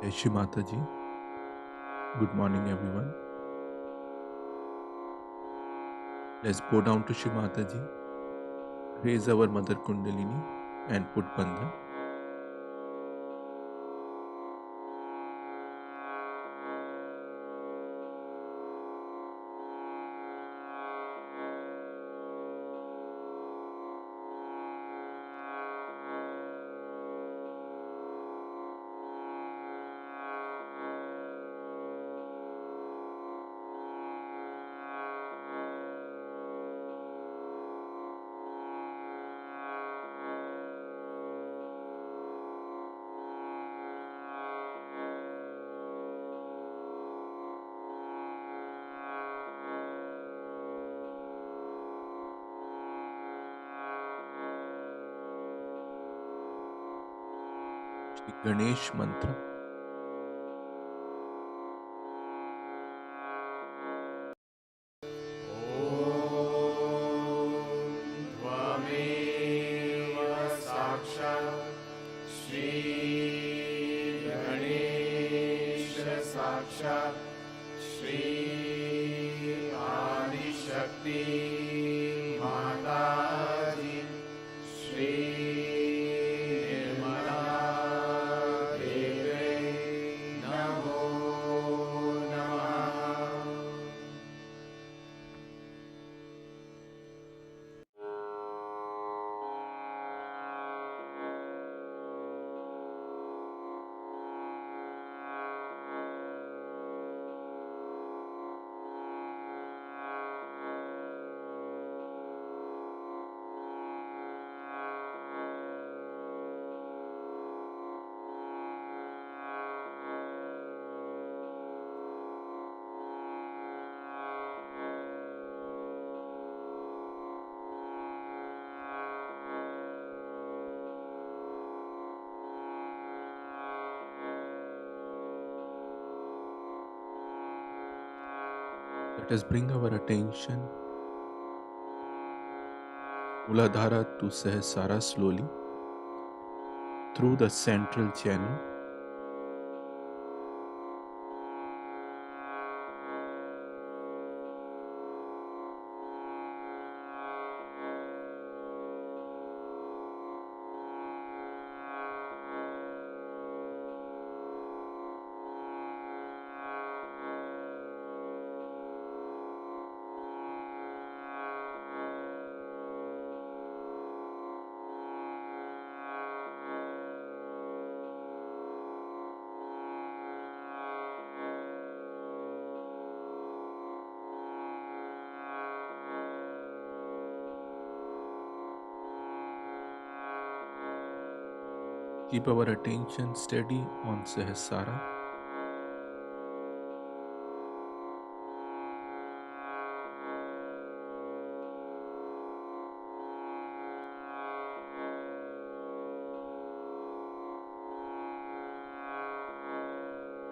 Jai Shri Mataji. Good morning, everyone. Let's bow down to Shri Mataji, raise our Mother Kundalini, and put Bandhan. Shri Ganesh Mantra. साक्षात् श्री आदिशक्ति माताजी श्री निर्मला देवे नमो नमः। Let us bring our attention Muladhara to Sahasrara slowly through the central channel. Keep our attention steady on Sahasrara.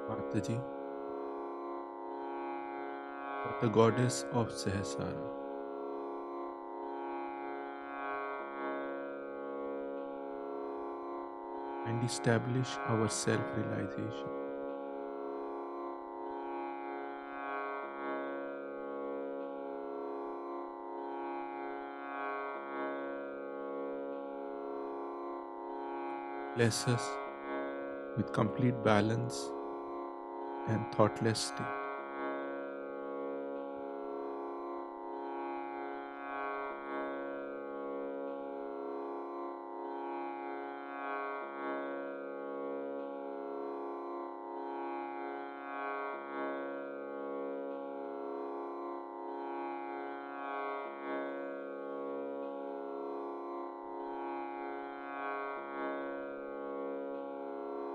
Mataji, the goddess of Sahasrara. And establish our self-realization. Bless us with complete balance and thoughtless state.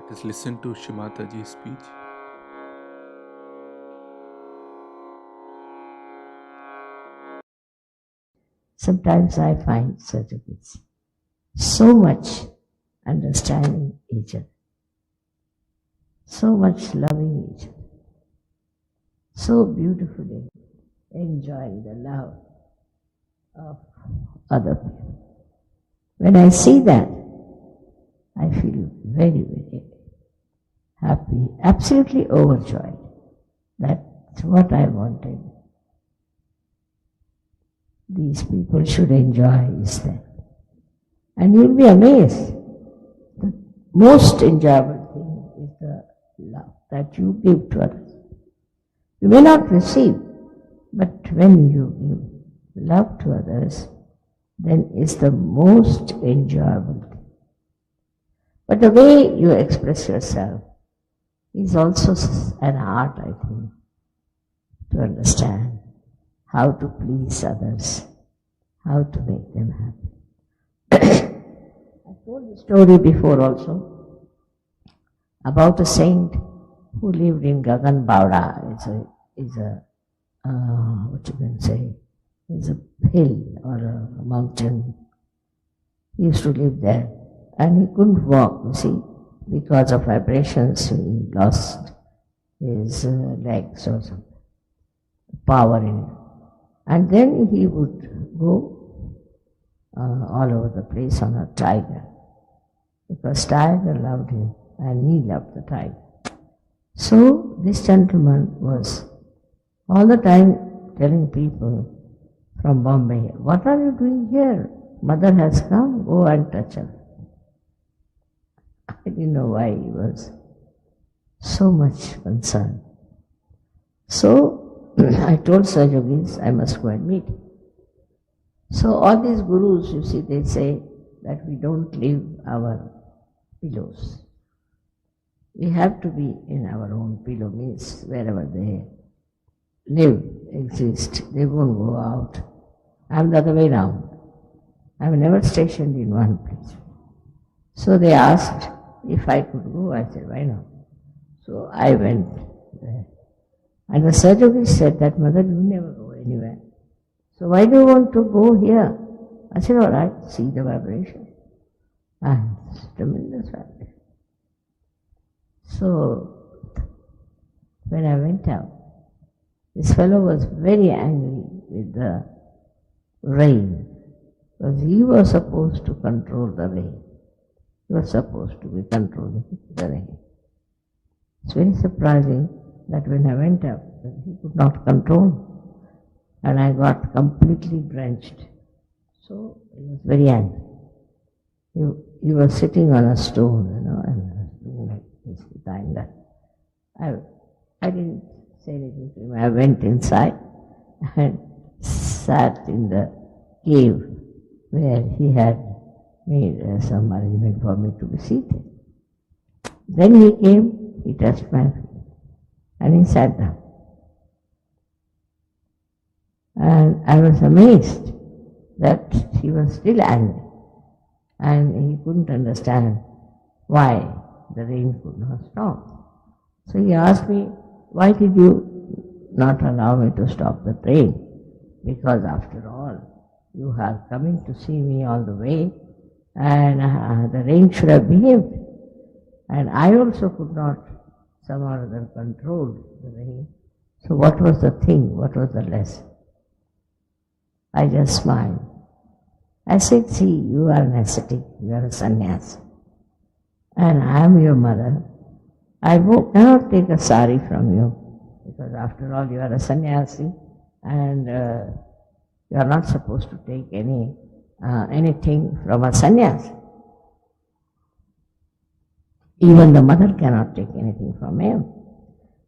Let us listen to Shri Mataji's speech. Sometimes I find certificates so much understanding each other, so much loving each other, so beautifully enjoying the love of other people. When I see that, I feel very, very happy, absolutely overjoyed. That's what I wanted. These people should enjoy is that. And you'll be amazed. The most enjoyable thing is the love that you give to others. You may not receive, but when you give love to others, then it's the most enjoyable thing. But the way you express yourself is also an art, I think, to understand how to please others, how to make them happy. I told the story before also about a saint who lived in Gagan Bauda. It's a what you can say, is a hill or a mountain. He used to live there and he couldn't walk, you see, because of vibrations. He lost his legs or something, power in it. And then he would go all over the place on a tiger, because tiger loved him and he loved the tiger. So this gentleman was all the time telling people from Bombay, "What are you doing here? Mother has come, go and touch her." I didn't know why he was so much concerned. So I told Sahajogis, I must go and meet him. So all these gurus, you see, they say that we don't leave our pillows. We have to be in our own pillow, means wherever they live, exist, they won't go out. I'm the other way round. I'm never stationed in one place. So they asked if I could go. I said, why not? So I went there. And the Sahajogis said that, "Mother, you never go anywhere. So why do you want to go here?" I said, all right, see the vibration. And it's tremendous vibration. So when I went out, this fellow was very angry with the rain, because he was supposed to control the rain. He was supposed to be controlling the rain. It's very surprising that when I went up, he could not control, and I got completely drenched. So he was very angry. He was sitting on a stone, and like this behind that. I didn't say anything to him. I went inside and sat in the cave where he had made some arrangement for me to be seated. Then he came, he touched my feet, and he sat down. And I was amazed that he was still angry, and he couldn't understand why the rain could not stop. So he asked me, "Why did you not allow me to stop the train? Because after all, you are coming to see me all the way, and the rain should have behaved. And I also could not somehow or other control the rain. So what was the thing? What was the lesson?" I just smiled. I said, "See, you are an ascetic, you are a sannyasi, and I am your mother. I cannot take a sari from you, because after all you are a sannyasi, and you are not supposed to take anything from a sannyasi. Even the mother cannot take anything from him.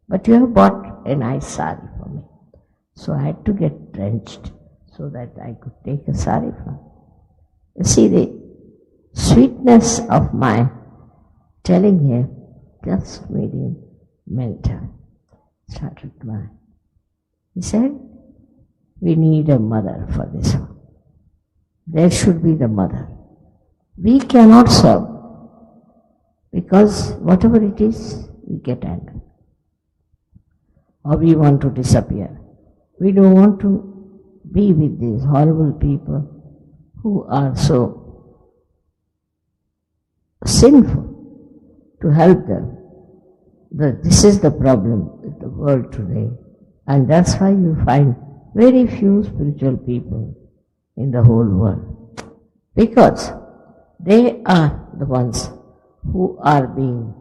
But you have bought a nice sari for me." So I had to get drenched so that I could take a sari from him. You see, the sweetness of my telling him just made him melt down. Started crying. He said, "We need a mother for this one. There should be the mother. We cannot serve, because whatever it is, we get angry. Or we want to disappear. We don't want to be with these horrible people who are so sinful, to help them. This is the problem with the world today, and that's why you find very few spiritual people in the whole world, because they are the ones who are being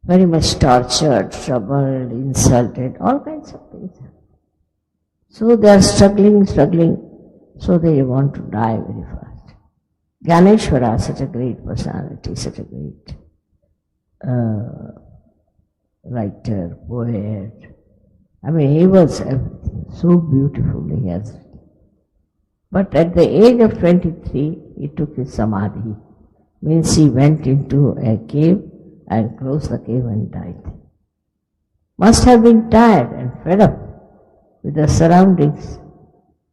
very much tortured, troubled, insulted, all kinds of things. So they are struggling, so they want to die very fast. Ganeshwara, such a great personality, such a great writer, poet. I mean, he was everything, so beautifully he has written. But at the age of 23, he took his samadhi. Means he went into a cave and closed the cave and died. Must have been tired and fed up with the surroundings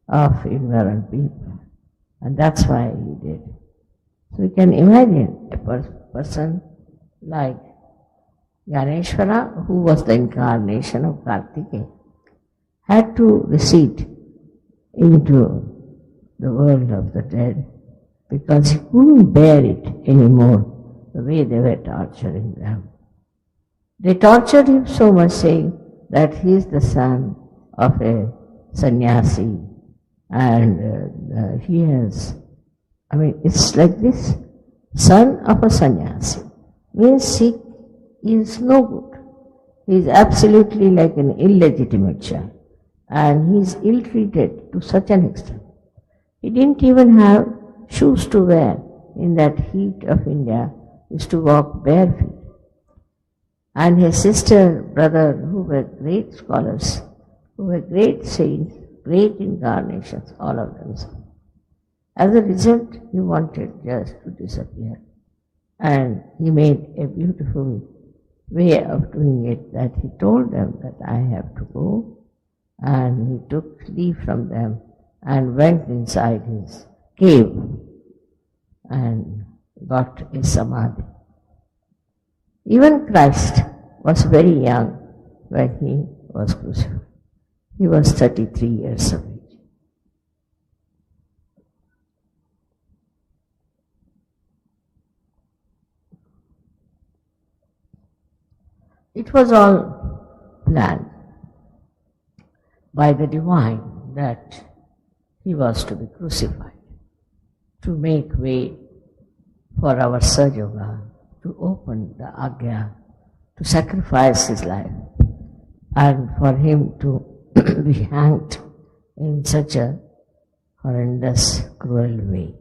of ignorant people. And that's why he did. So you can imagine a person like Ganeshwara, who was the incarnation of Kartikeya, had to recede into the world of the dead because he couldn't bear it anymore, the way they were torturing them. They tortured him so much, saying that he is the son of a sannyasi and he has, I mean, it's like this, son of a sannyasi, means he is no good. He is absolutely like an illegitimate child and he is ill-treated to such an extent. He didn't even have shoes to wear in that heat of India, he used to walk bare feet. And his sister, brother, who were great scholars, who were great saints, great incarnations, all of them. As a result, he wanted just to disappear. And he made a beautiful way of doing it, that he told them that I have to go, and he took leave from them and went inside his cave and got a samadhi. Even Christ was very young when he was crucified. He was 33 years of age. It was all planned by the divine that he was to be crucified, to make way for our Sahaja, to open the Agya, to sacrifice his life, and for him to be hanged in such a horrendous, cruel way,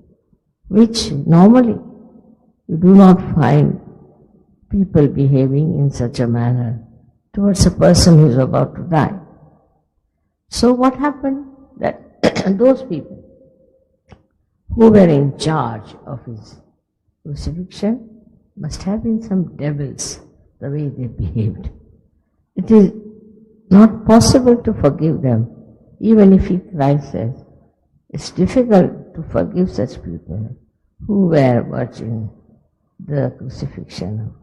which normally you do not find people behaving in such a manner towards a person who is about to die. So what happened? That those people who were in charge of his crucifixion must have been some devils, the way they behaved. It is not possible to forgive them, even if Christ says it's difficult to forgive such people who were watching the crucifixion of Christ.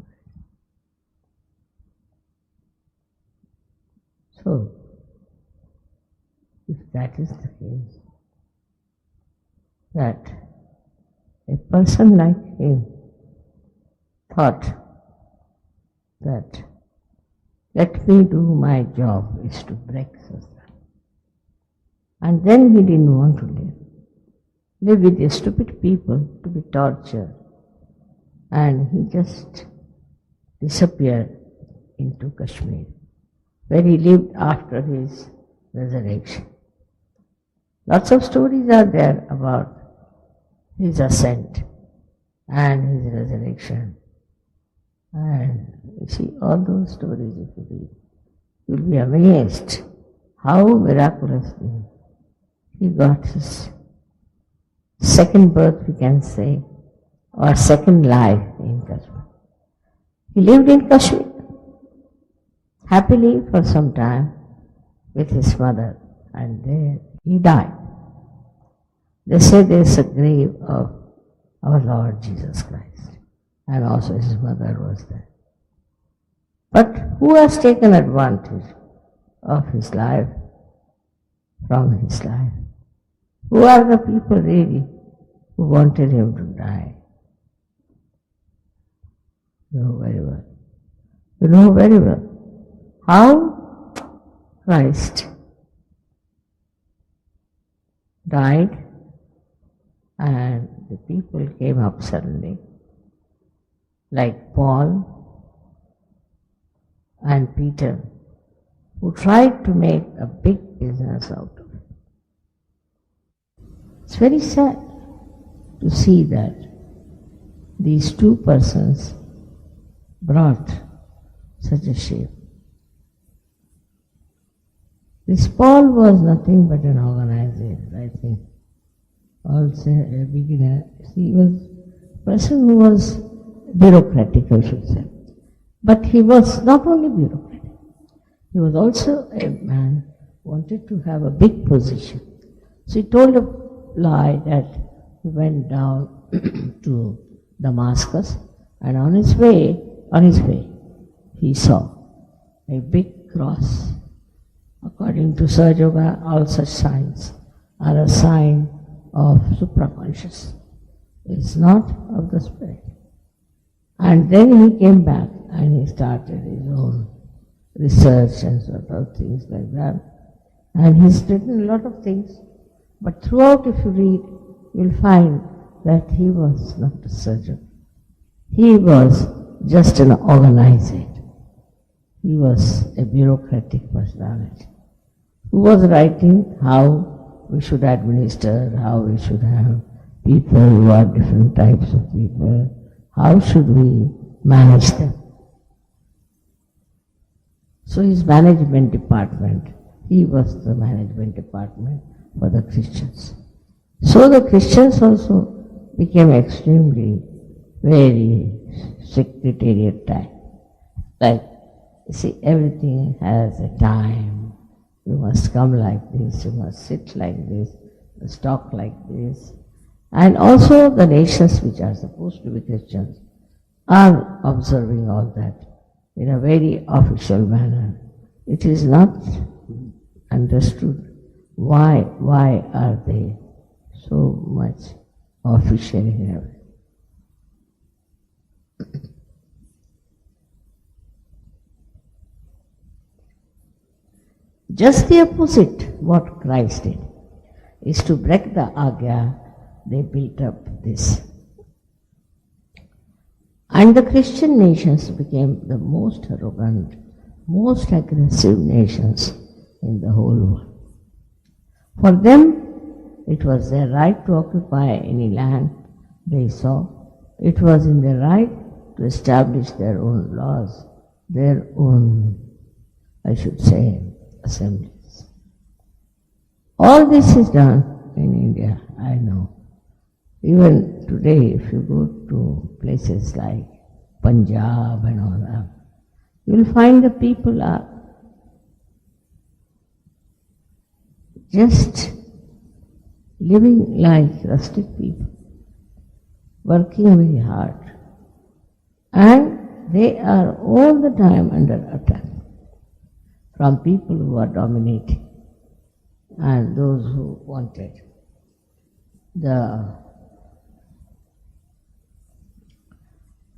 So, if that is the case, that a person like him thought that let me do my job is to break society. And then he didn't want to live with the stupid people to be tortured. And he just disappeared into Kashmir, where he lived after his resurrection. Lots of stories are there about his ascent and his resurrection. And you see all those stories, if you read, you'll be amazed how miraculously he got his second birth, we can say, or second life in Kashmir. He lived in Kashmir happily for some time with his mother, and there he died. They say there is a grave of our Lord Jesus Christ, and also his mother was there. But who has taken advantage of his life, from his life? Who are the people really who wanted him to die? You know very well. You know very well how Christ died and the people came up suddenly, like Paul and Peter, who tried to make a big business out of it. It's very sad to see that these two persons brought such a shame. This Paul was nothing but an organizer, I think. Also a beginner. He was a person who was bureaucratic, I should say. But he was not only bureaucratic, he was also a man who wanted to have a big position. So he told a lie that he went down to Damascus, and on his way, he saw a big cross. According to Sir Yoga, all such signs are a sign of supraconscious. It's not of the spirit. And then he came back and he started his own research and sort of things like that. And he's written a lot of things, but throughout if you read, you'll find that he was not a surgeon. He was just an organizer. He was a bureaucratic personality who was writing how we should administer, how we should have people who are different types of people, how should we manage them. So his management department, he was the management department for the Christians. So the Christians also became extremely very secretariat type. Like, you see, everything has a time. You must come like this, you must sit like this, you must talk like this. And also the nations which are supposed to be Christians are observing all that in a very official manner. It is not understood why are they so much official here. Just the opposite, what Christ did, is to break the Agya. They built up this. And the Christian nations became the most arrogant, most aggressive nations in the whole world. For them, it was their right to occupy any land they saw. It was in their right to establish their own laws, their own, I should say, assemblies. All this is done in India, I know. Even today, if you go to places like Punjab and all that, you will find the people are just living like rustic people, working very hard, and they are all the time under attack from people who are dominating and those who wanted the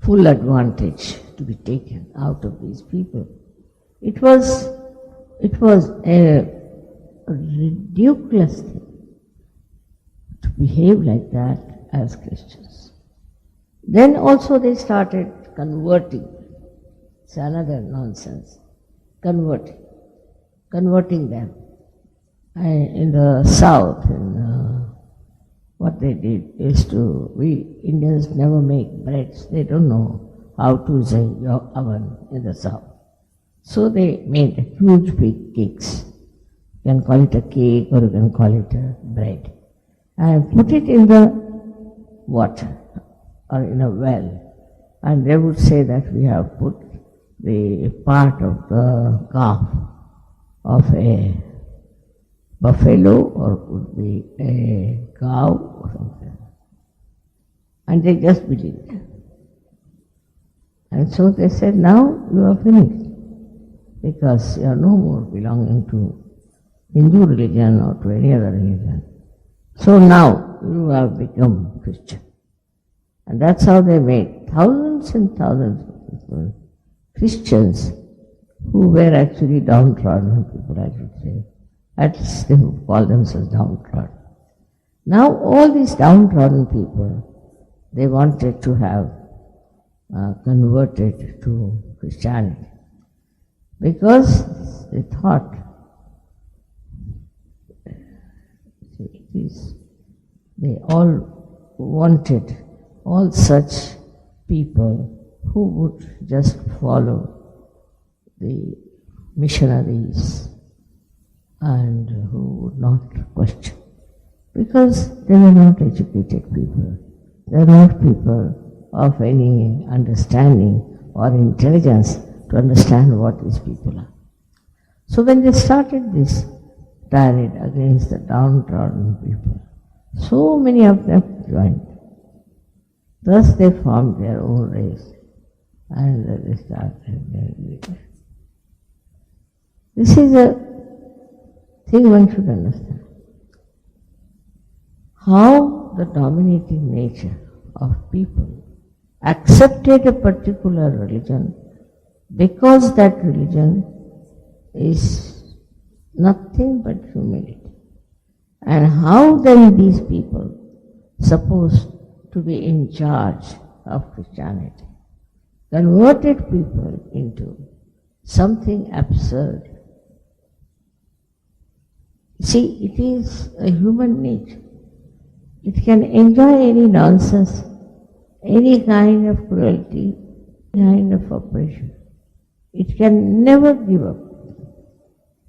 full advantage to be taken out of these people. It was a ridiculous thing to behave like that as Christians. Then also they started converting. It's another nonsense. Converting them. In the south, what they did is we Indians never make breads. They don't know how to use an oven in the south. So they made huge big cakes. You can call it a cake or you can call it a bread. And put it in the water or in a well. And they would say that we have put the part of the calf of a buffalo or could be a cow or something. And they just believed. And so they said, now you are finished, because you are no more belonging to Hindu religion or to any other religion. So now you have become Christian. And that's how they made thousands and thousands of people Christians who were actually downtrodden people, I should say. At least they would call themselves downtrodden. Now all these downtrodden people, they wanted to have converted to Christianity. because they thought they all wanted all such people who would just follow the missionaries and who would not question. Because they were not educated people. They were not people of any understanding or intelligence to understand what these people are. So when they started this tirade against the downtrodden people, so many of them joined. Thus they formed their own race and they started their religion. This is a thing one should understand. How the dominating nature of people accepted a particular religion because that religion is nothing but humility. And how then these people supposed to be in charge of Christianity converted people into something absurd. See, it is a human nature. It can enjoy any nonsense, any kind of cruelty, any kind of oppression. It can never give up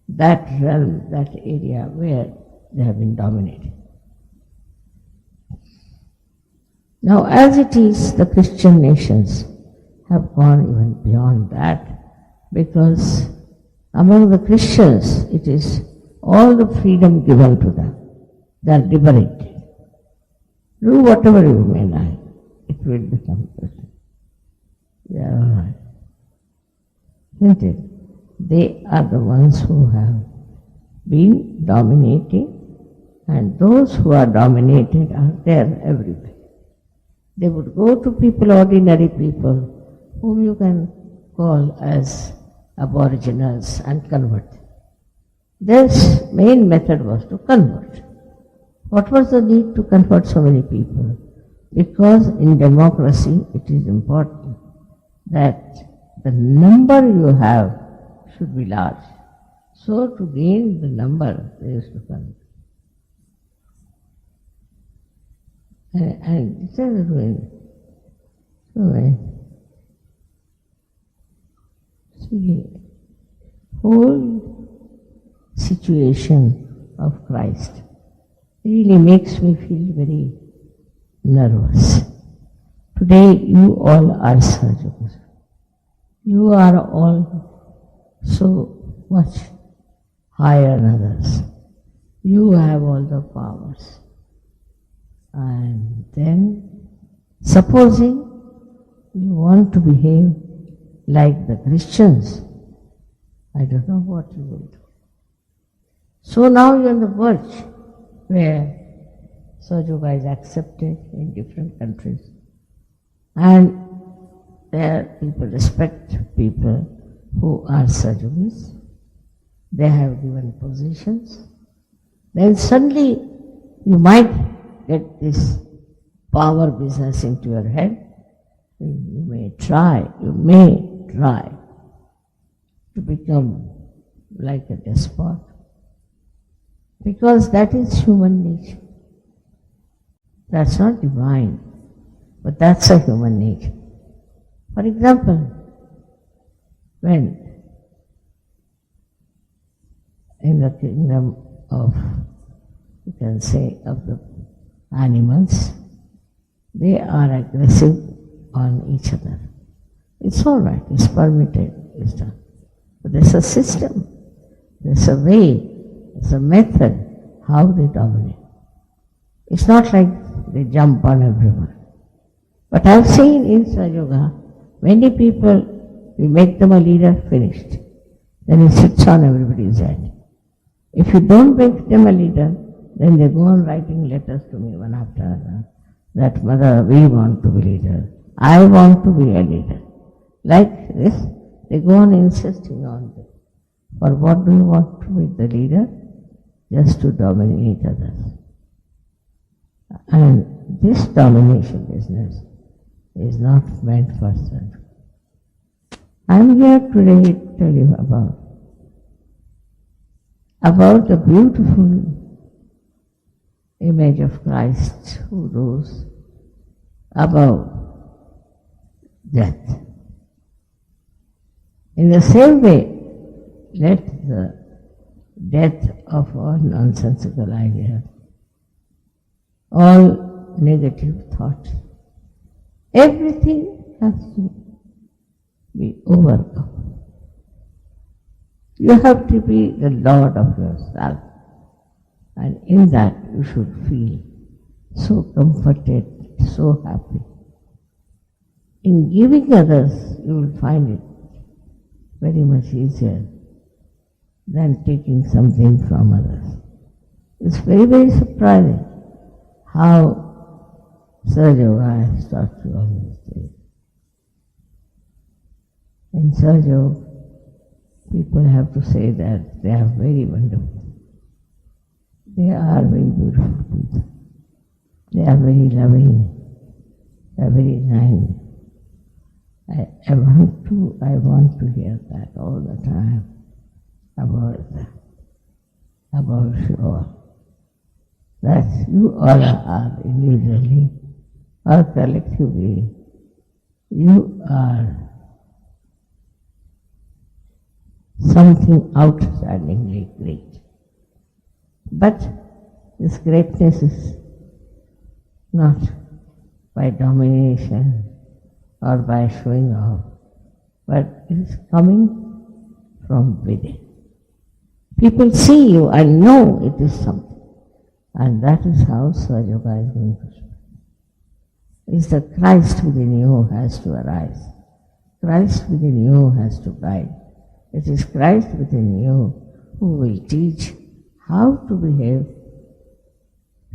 that realm, that area where they have been dominated. Now, as it is, the Christian nations have gone even beyond that, because among the Christians it is all the freedom given to them. They are liberated. Do whatever you may like, it will become Christian. They are all right. Isn't it? They are the ones who have been dominating, and those who are dominated are there everywhere. They would go to people, ordinary people, whom you can call as aboriginals, and convert them. Their main method was to convert. What was the need to convert so many people? Because in democracy it is important that the number you have should be large. So to gain the number, they used to convert. And this is doing so see, whole situation of Christ really makes me feel very nervous. Today you all are Sahajas. You are all so much higher than others. You have all the powers. And then, supposing you want to behave like the Christians, I don't know what you will do. So now you're on the verge where Sahaja is accepted in different countries, and there people respect people who are Sahajas. They have given positions. Then suddenly you might get this power business into your head. You may try to become like a despot, because that is human nature. That's not divine, but that's a human nature. For example, when in the kingdom of, you can say, of the animals, they are aggressive on each other. It's all right, it's permitted, it's done. But there's a system, there's a way, there's a method how they dominate. It's not like they jump on everyone. But I've seen in Sahaja, many people, we make them a leader, finished. Then he sits on everybody's head. If you don't make them a leader, then they go on writing letters to me one after another, that mother, we want to be leader. I want to be a leader. Like this, they go on insisting on this. For what do you want to be the leader? Just to dominate others. And this domination business is not meant for self. I am here today tell you about the beautiful image of Christ who rose above death. In the same way, let the death of all nonsensical ideas, all negative thoughts, everything has to be overcome. You have to be the Lord of yourself, and in that you should feel so comforted, so happy. In giving others, you will find it very much easier than taking something from others. It's very, very surprising how Sahaja has taught you all these things. In Sahaja, people have to say that they are very wonderful. They are very beautiful people. They are very loving. They are very kind. I want to hear that all the time about you all. That you all are individually or collectively, you are something outstandingly great. But this greatness is not by domination or by showing off, but it is coming from within. People see you and know it is something. And that is how Sahaja is going to speak. It's the Christ within you has to arise. Christ within you has to guide. It is Christ within you who will teach how to behave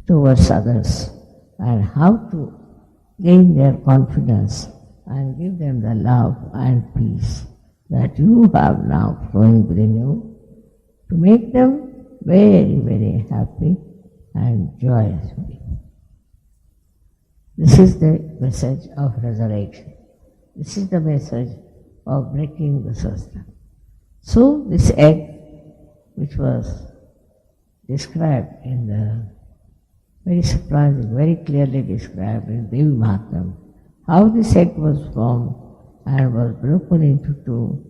towards others and how to gain their confidence and give them the love and peace that you have now flowing within you to make them very, very happy and joyous. This is the message of resurrection. This is the message of breaking the system. So this egg, which was described in the very surprising, very clearly described in Devi Mahatmya, how this egg was formed and was broken into two,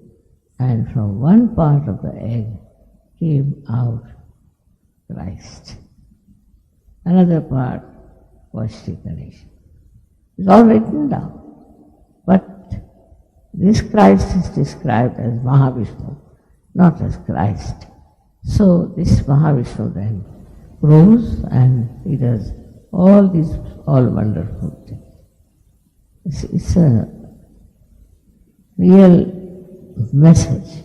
and from one part of the egg came out Christ. Another part was Sri Ganesha. It's all written down. But this Christ is described as Mahavishnu, not as Christ. So this Mahavishnu then grows and he does all these wonderful things. It's a real message,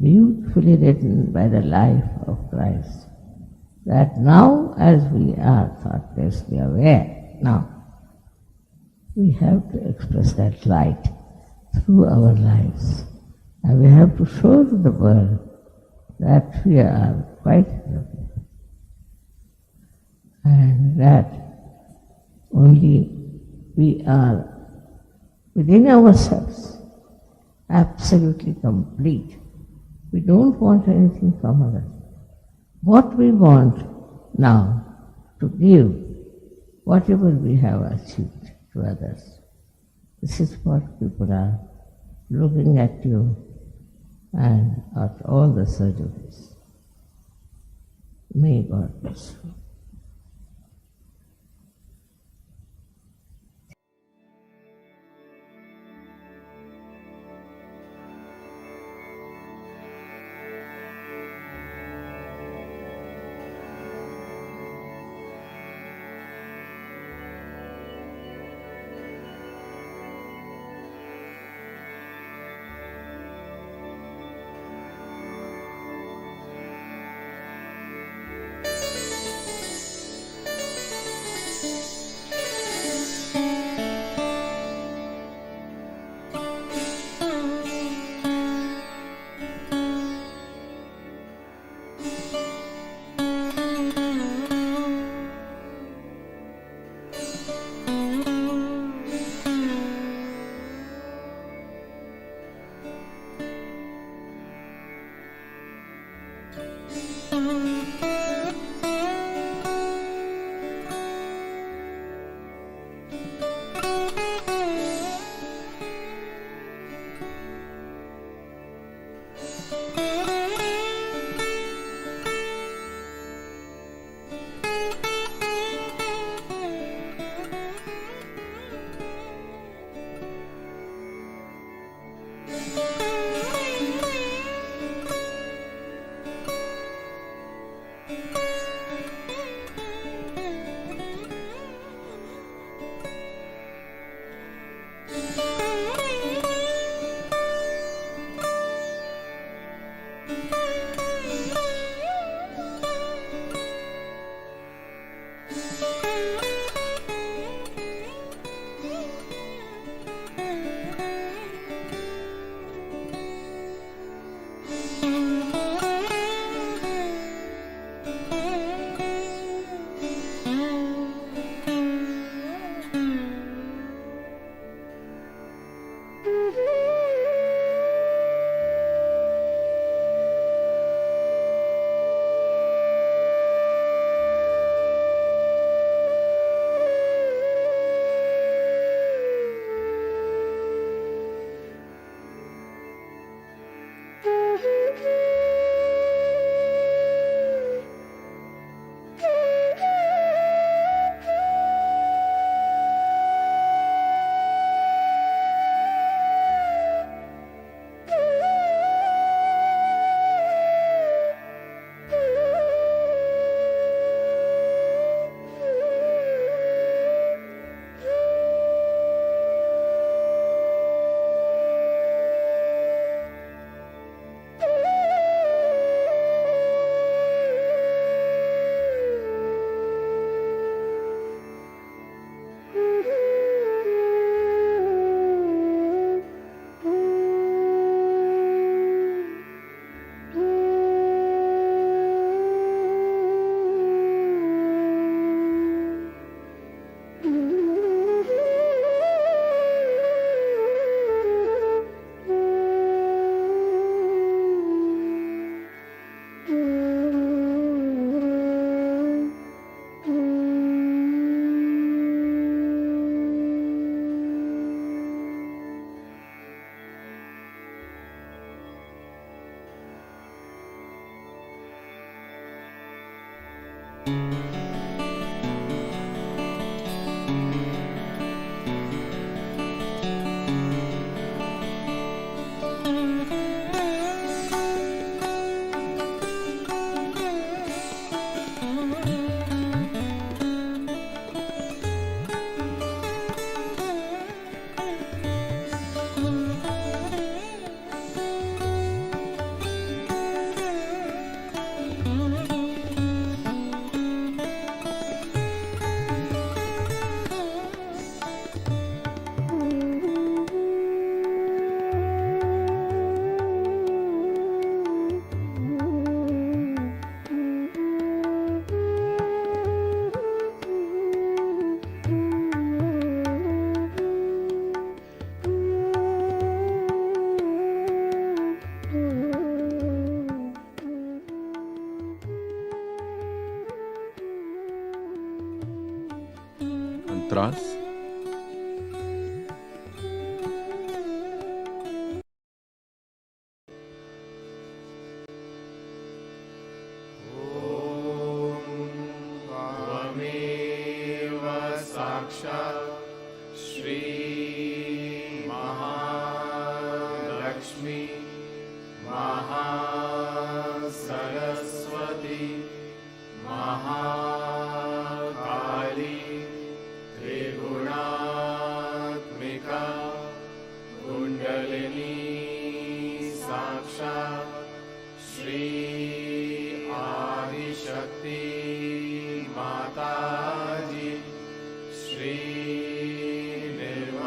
beautifully written by the life of Christ, that now as we are thoughtlessly aware, now we have to express that light through our lives. And we have to show to the world that we are quite happy. And that only we are within ourselves absolutely complete. We don't want anything from others. What we want now to give, whatever we have achieved to others. This is what people are looking at you and at all the surgeries. May God bless you. mantras. त्वमेव साक्षात् श्री महालक्ष्मी महासरस्वती महाकाली त्रिगुणात्मिका कुण्डलिनी साक्षात् श्री आदिशक्ति माताजी श्री निर्वाणा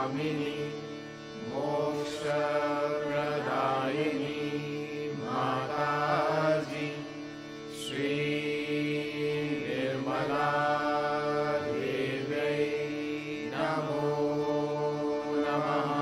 गामिनी मोक्षप्रदायिनी माताजी श्री निर्मला देव्यै नमो नमः।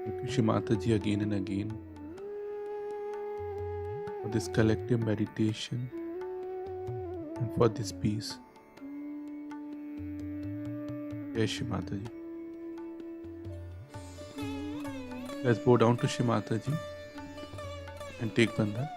Thank you, Shri Mataji, again and again for this collective meditation and for this peace. Yes, Shri Mataji. Let's bow down to Shri Mataji and take Bandhan.